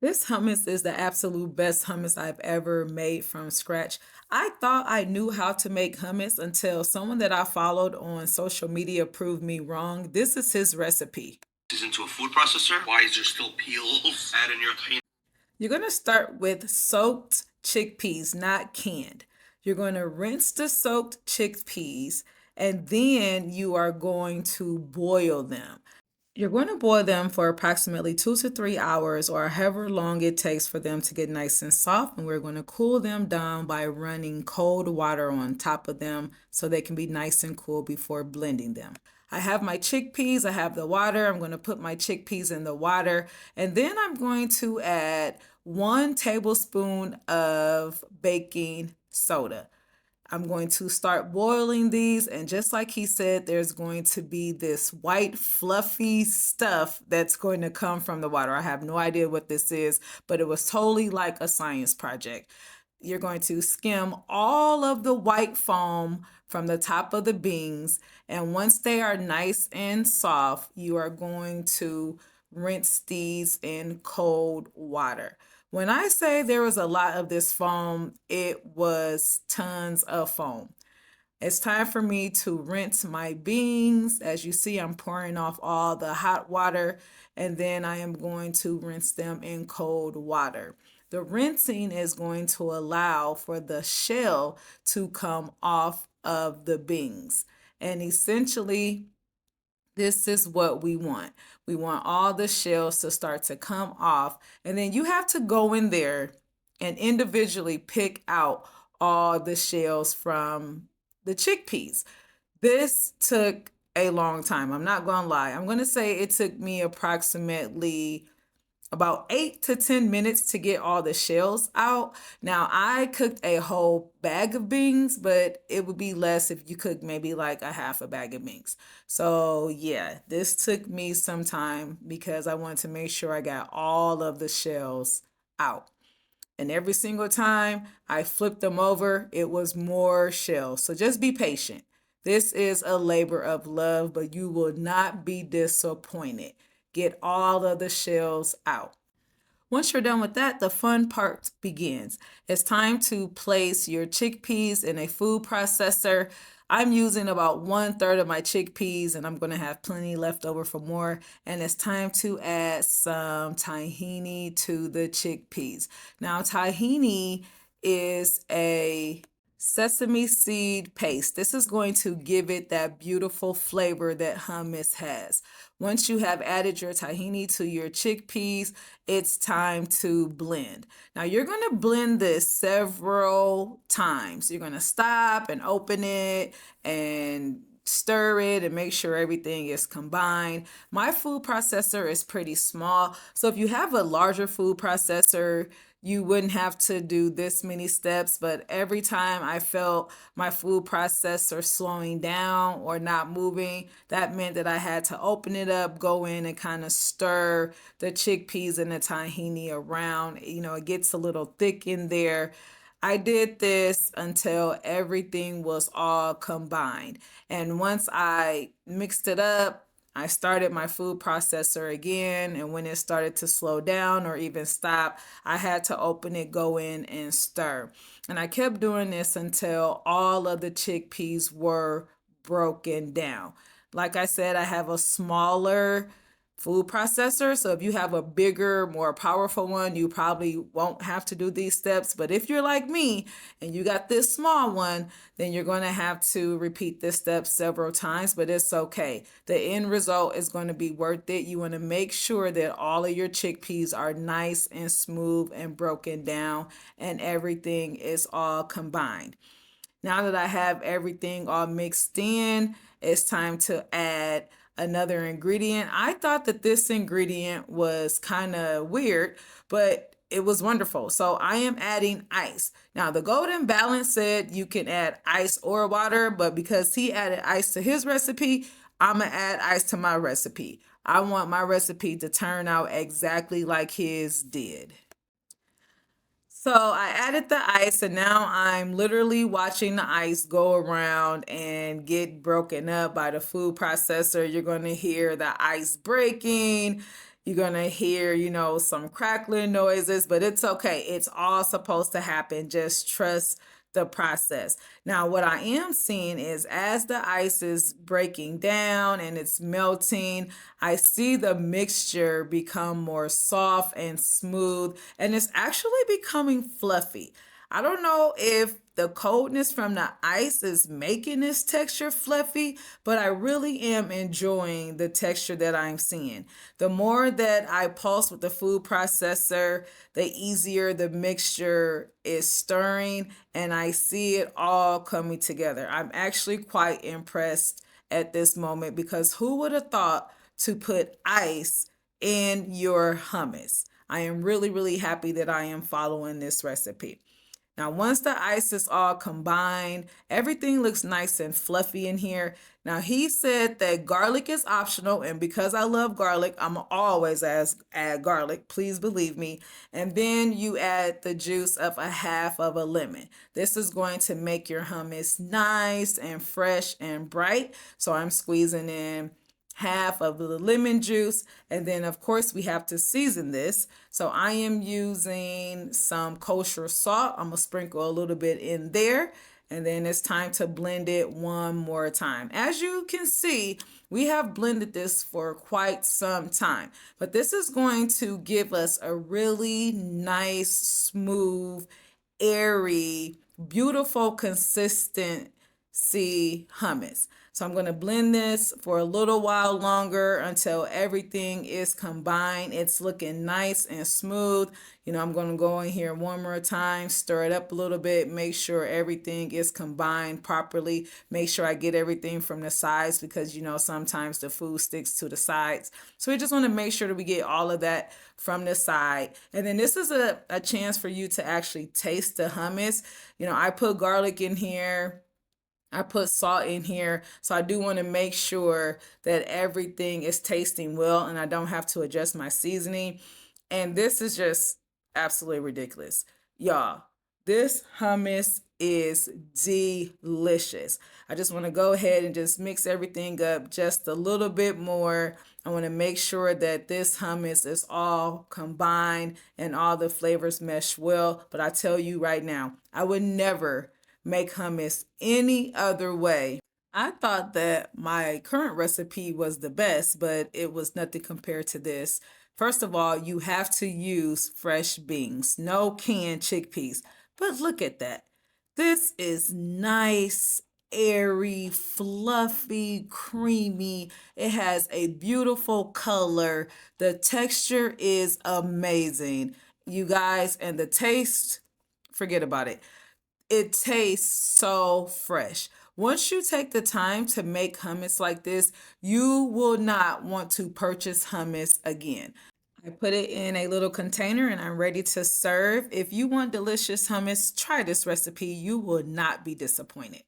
This hummus is the absolute best hummus I've ever made from scratch. I thought I knew how to make hummus until someone that I followed on social media proved me wrong. This is his recipe. Is into a food processor. Why is there still peels? Add in your tahini. You're going to start with soaked chickpeas, not canned. You're going to rinse the soaked chickpeas and then you are going to boil them. You're going to boil them for approximately 2 to 3 hours or however long it takes for them to get nice and soft. And we're going to cool them down by running cold water on top of them so they can be nice and cool before blending them. I have my chickpeas, I have the water. I'm going to put my chickpeas in the water and then I'm going to add 1 tablespoon of baking soda. I'm going to start boiling these, and just like he said, there's going to be this white, fluffy stuff that's going to come from the water. I have no idea what this is, but it was totally like a science project. You're going to skim all of the white foam from the top of the beans, and once they are nice and soft, you are going to rinse these in cold water. When I say there was a lot of this foam, it was tons of foam. It's time for me to rinse my beans. As you see, I'm pouring off all the hot water and then I am going to rinse them in cold water. The rinsing is going to allow for the shell to come off of the beans. And essentially, this is what we want. We want all the shells to start to come off. And then you have to go in there and individually pick out all the shells from the chickpeas. This took a long time. I'm not going to lie. I'm going to say it took me approximately about 8 to 10 minutes to get all the shells out. Now, I cooked a whole bag of beans, but it would be less if you cook maybe like a half a bag of beans. So, yeah, this took me some time because I wanted to make sure I got all of the shells out. And every single time I flipped them over, it was more shells. So just be patient. This is a labor of love, but you will not be disappointed. Get all of the shells out. Once you're done with that, the fun part begins. It's time to place your chickpeas in a food processor. I'm using about 1/3 of my chickpeas and I'm going to have plenty left over for more. And it's time to add some tahini to the chickpeas. Now, tahini is a sesame seed paste. This is going to give it that beautiful flavor that hummus has. Once you have added your tahini to your chickpeas, it's time to blend. Now you're going to blend this several times. You're going to stop and open it and stir it and make sure everything is combined. My food processor is pretty small, so if you have a larger food processor, you wouldn't have to do this many steps, but every time I felt my food processor slowing down or not moving, that meant that I had to open it up, go in and kind of stir the chickpeas and the tahini around. It gets a little thick in there. I did this until everything was all combined. And once I mixed it up, I started my food processor again. And when it started to slow down or even stop, I had to open it, go in, and stir. And I kept doing this until all of the chickpeas were broken down. Like I said, I have a smaller food processor. So if you have a bigger, more powerful one, you probably won't have to do these steps. But if you're like me and you got this small one, then you're going to have to repeat this step several times, but it's okay. The end result is going to be worth it. You want to make sure that all of your chickpeas are nice and smooth and broken down and everything is all combined. Now that I have everything all mixed in, it's time to add another ingredient. I thought that this ingredient was kind of weird, but it was wonderful. So I am adding ice. Now the Golden Balance said you can add ice or water, but because he added ice to his recipe, I'm gonna add ice to my recipe. I want my recipe to turn out exactly like his did. So I added the ice and now I'm literally watching the ice go around and get broken up by the food processor. You're going to hear the ice breaking. You're going to hear, some crackling noises, but it's okay. It's all supposed to happen. Just trust the process. Now, what I am seeing is as the ice is breaking down and it's melting, I see the mixture become more soft and smooth, and it's actually becoming fluffy. I don't know if the coldness from the ice is making this texture fluffy, but I really am enjoying the texture that I'm seeing. The more that I pulse with the food processor, the easier the mixture is stirring, and I see it all coming together. I'm actually quite impressed at this moment because who would have thought to put ice in your hummus? I am really, really happy that I am following this recipe. Now, once the ice is all combined, everything looks nice and fluffy in here. Now, he said that garlic is optional, and because I love garlic, I'm always add garlic, please believe me. And then you add the juice of a half of a lemon. This is going to make your hummus nice and fresh and bright. So I'm squeezing in half of the lemon juice, and then of course we have to season this. So I am using some kosher salt. I'm gonna sprinkle a little bit in there, and then it's time to blend it one more time. As you can see, we have blended this for quite some time, but this is going to give us a really nice, smooth, airy, beautiful consistency hummus. So I'm going to blend this for a little while longer until everything is combined. It's looking nice and smooth. I'm going to go in here one more time, stir it up a little bit, make sure everything is combined properly. Make sure I get everything from the sides because, sometimes the food sticks to the sides. So we just want to make sure that we get all of that from the side. And then this is a chance for you to actually taste the hummus. I put garlic in here. I put salt in here, so I do want to make sure that everything is tasting well and I don't have to adjust my seasoning. And this is just absolutely ridiculous. Y'all, this hummus is delicious. I just want to go ahead and just mix everything up just a little bit more. I want to make sure that this hummus is all combined and all the flavors mesh well. But I tell you right now, I would never make hummus any other way. I thought that my current recipe was the best, but it was nothing compared to this. First of all, you have to use fresh beans, no canned chickpeas. But look at that. This is nice, airy, fluffy, creamy. It has a beautiful color. The texture is amazing. You guys, and the taste, forget about it. It tastes so fresh. Once you take the time to make hummus like this, you will not want to purchase hummus again. I put it in a little container and I'm ready to serve. If you want delicious hummus, try this recipe. You will not be disappointed.